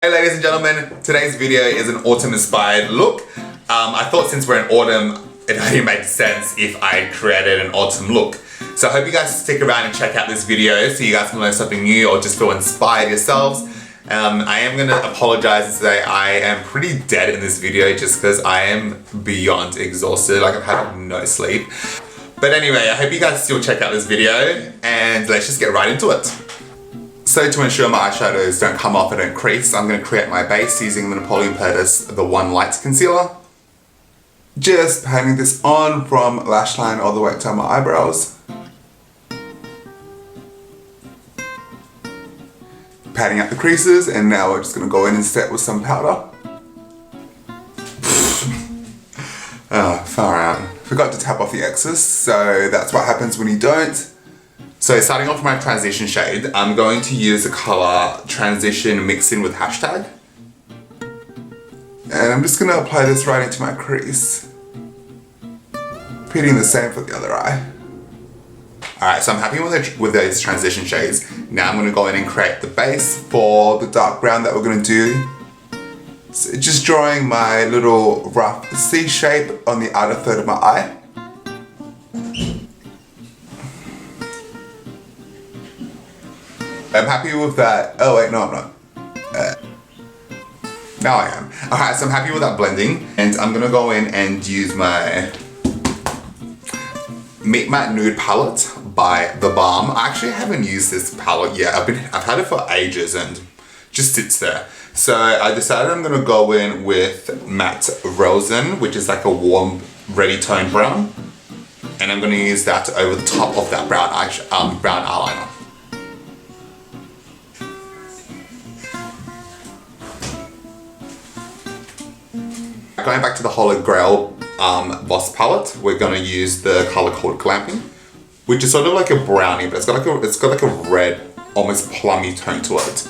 Hey ladies and gentlemen, today's video is an autumn inspired look. I thought since we're in autumn, it only made sense if I created an autumn look. So I hope you guys stick around and check out this video so you guys can learn something new or just feel inspired yourselves. I am gonna apologize and say I am pretty dead in this video just because I am beyond exhausted, like I've had no sleep. But anyway, I hope you guys still check out this video and let's just get right into it. So to ensure my eyeshadows don't come off and don't crease, I'm going to create my base using the Napoleon Perdis The One Light Concealer. Just painting this on from lash line all the way to my eyebrows. Patting out the creases, and now we're just going to go in and set with some powder. Oh, far out. Forgot to tap off the excess, so that's what happens when you don't. So starting off my transition shade, I'm going to use the colour Transition Mix In with Hashtag. And I'm just going to apply this right into my crease. Repeating the same for the other eye. Alright, so I'm happy with those transition shades. Now I'm going to go in and create the base for the dark brown that we're going to do. So just drawing my little rough C shape on the outer third of my eye. I'm happy with that. Oh wait, no I'm not. Now I am. Alright, so I'm happy with that blending. And I'm gonna go in and use my Meet Matte Nude palette by the Balm. I actually haven't used this palette yet. I've had it for ages and just sits there. So I decided I'm gonna go in with Matte Rosen, which is like a warm, ready tone brown. And I'm gonna use that over the top of that brown eyeliner. Going back to the Holy Grail Voss palette, we're going to use the colour called Glamping, which is sort of like a brownie, but it's got like a red, almost plummy tone to it.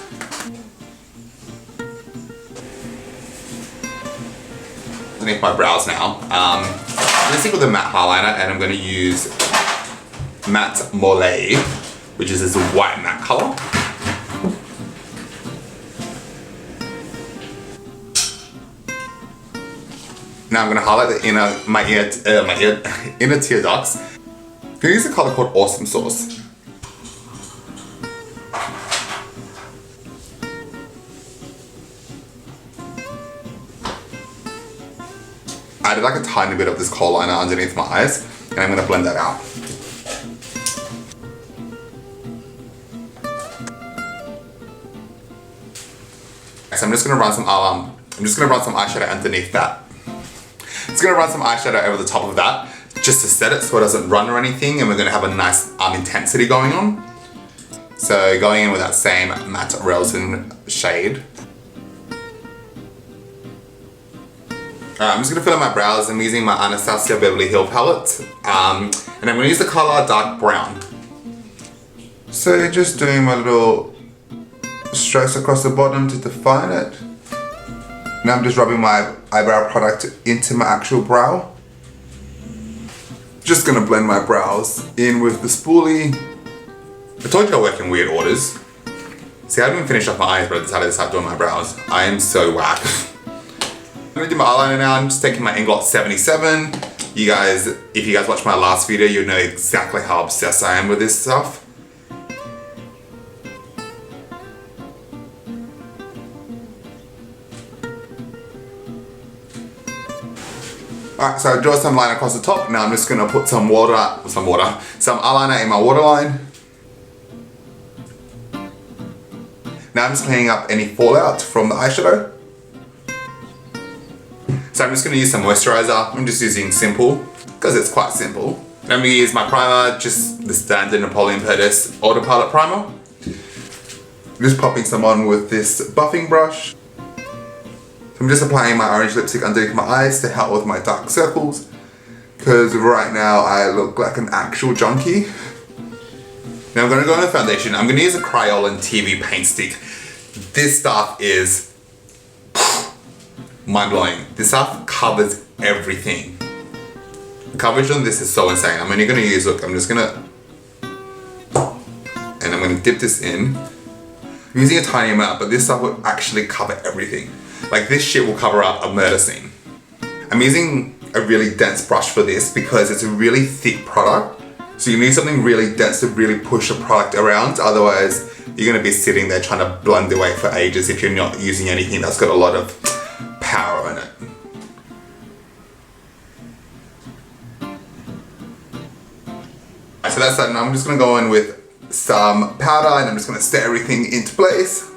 Underneath my brows now, I'm going to stick with a matte highlighter, and I'm going to use Matte Mole, which is this white matte colour. Now I'm going to highlight the my inner tear ducts. I'm going to use a colour called Awesome Sauce. I added like a tiny bit of this kohl liner underneath my eyes, and I'm going to blend that out. So I'm just going to run some eyeshadow underneath that. It's going to run some eyeshadow over the top of that just to set it so it doesn't run or anything, and we're going to have a nice intensity going on. So going in with that same Matte Rosen shade. Alright, I'm just going to fill in my brows. I'm using my Anastasia Beverly Hills palette, and I'm going to use the colour Dark Brown. So just doing my little strokes across the bottom to define it. Now I'm just rubbing my eyebrow product into my actual brow. Just gonna blend my brows in with the spoolie. I told you I work in weird orders. See, I haven't even finished off my eyes, but I decided to start doing my brows. I am so whack. I'm gonna do my eyeliner now. I'm just taking my Inglot 77. You guys, if you guys watched my last video, you'll know exactly how obsessed I am with this stuff. Alright, so I draw some line across the top. Now I'm just going to put some eyeliner in my waterline. Now I'm just cleaning up any fallout from the eyeshadow. So I'm just going to use some moisturizer. I'm just using Simple, because it's quite simple. And I'm going to use my primer, just the standard Napoleon Perdis Autopilot primer. I'm just popping some on with this buffing brush. I'm just applying my orange lipstick underneath my eyes to help with my dark circles, because right now I look like an actual junkie. Now I'm going to go in the foundation. I'm going to use a Kryolan TV paint stick. This stuff is mind-blowing. This stuff covers everything. The coverage on this is so insane. I'm only going to use, look, I'm just going to, and I'm going to dip this in. I'm using a tiny amount, but this stuff will actually cover everything. Like this shit will cover up a murder scene. I'm using a really dense brush for this because it's a really thick product. So you need something really dense to really push the product around. Otherwise, you're gonna be sitting there trying to blend away for ages if you're not using anything that's got a lot of power in it. So that's that, and I'm just gonna go in with some powder and I'm just gonna set everything into place.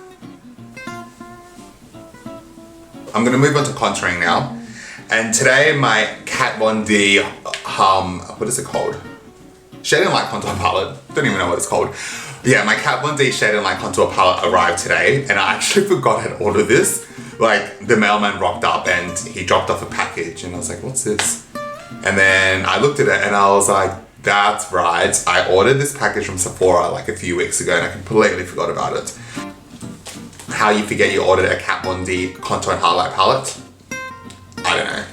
I'm gonna move on to contouring now. And today my Kat Von D, what is it called? Shade and Light Contour Palette. Don't even know what it's called. Yeah, my Kat Von D Shade and Light Contour Palette arrived today and I actually forgot I'd ordered this. Like the mailman rocked up and he dropped off a package and I was like, what's this? And then I looked at it and I was like, that's right. I ordered this package from Sephora like a few weeks ago and I completely forgot about it. How you forget you ordered a Kat Von D contour and highlight palette? I don't know.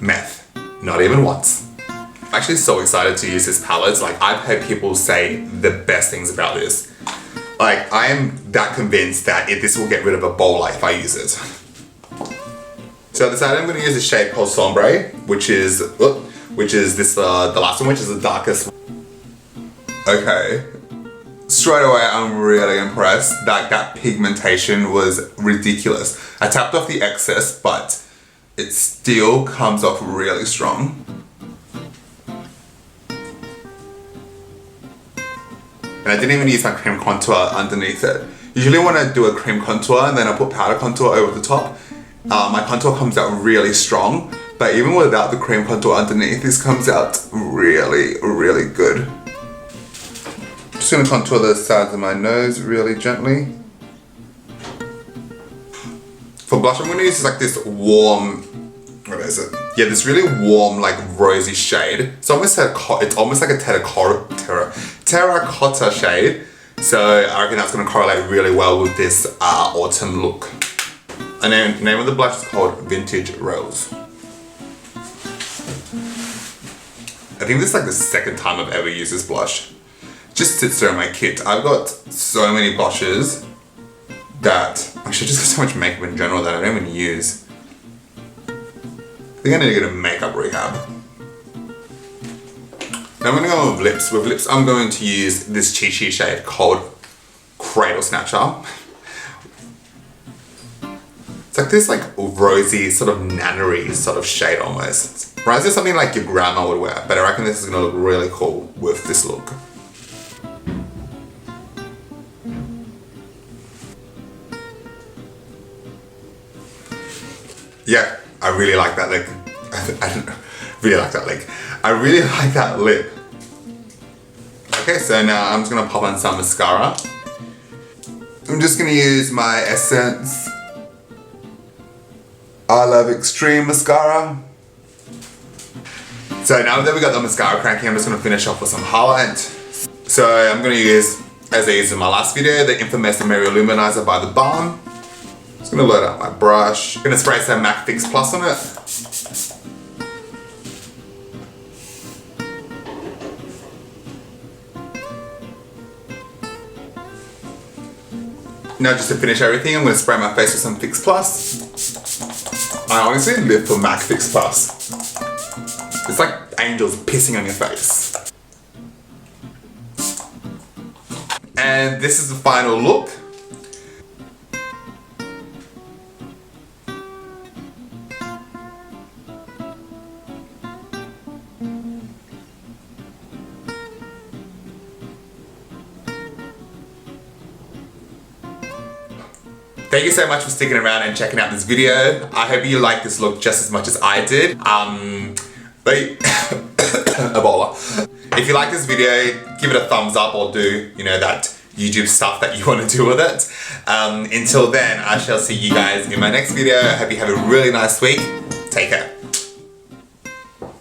Meth. Not even once. I'm actually so excited to use this palette. Like I've heard people say the best things about this. Like I am that convinced that this will get rid of a bowler if I use it. So I decided I'm going to use a shade called Sombre, which is this the last one, which is the darkest. Okay. Straight away, I'm really impressed. That pigmentation was ridiculous. I tapped off the excess, but it still comes off really strong. And I didn't even use my cream contour underneath it. Usually when I do a cream contour and then I put powder contour over the top, my contour comes out really strong. But even without the cream contour underneath, this comes out really, really good. Just gonna contour the sides of my nose really gently. For blush, I'm gonna use like this warm, what is it? Yeah, this really warm, like rosy shade. It's almost like a terracotta shade. So I reckon that's gonna correlate really well with this autumn look. And then the name of the blush is called Vintage Rose. I think this is like the second time I've ever used this blush. Just sits there in my kit. I've got so many blushes that I should just got so much makeup in general that I don't even use. I think I need to get a makeup rehab. Now I'm gonna go with lips. With lips, I'm going to use this cheat shade called Cradle Snatcher. It's like this rosy, sort of nannery sort of shade almost. Reminds me of something like your grandma would wear, but I reckon this is gonna look really cool with this look. Yeah, I really like that lip. I really like that lip. I really like that lip. Okay, so now I'm just gonna pop on some mascara. I'm just gonna use my Essence I Love Extreme mascara. So now that we got the mascara cranking, I'm just gonna finish off with some highlight. So I'm gonna use, as I used in my last video, the infamous Louminizer by the Balm. Just gonna load up my brush. Gonna spray some MAC Fix Plus on it. Now just to finish everything, I'm gonna spray my face with some Fix Plus. I honestly live for MAC Fix Plus. It's like angels pissing on your face. And this is the final look. Thank you so much for sticking around and checking out this video. I hope you liked this look just as much as I did. Ebola. If you like this video, give it a thumbs up or do, that YouTube stuff that you want to do with it. Until then, I shall see you guys in my next video. I hope you have a really nice week. Take care.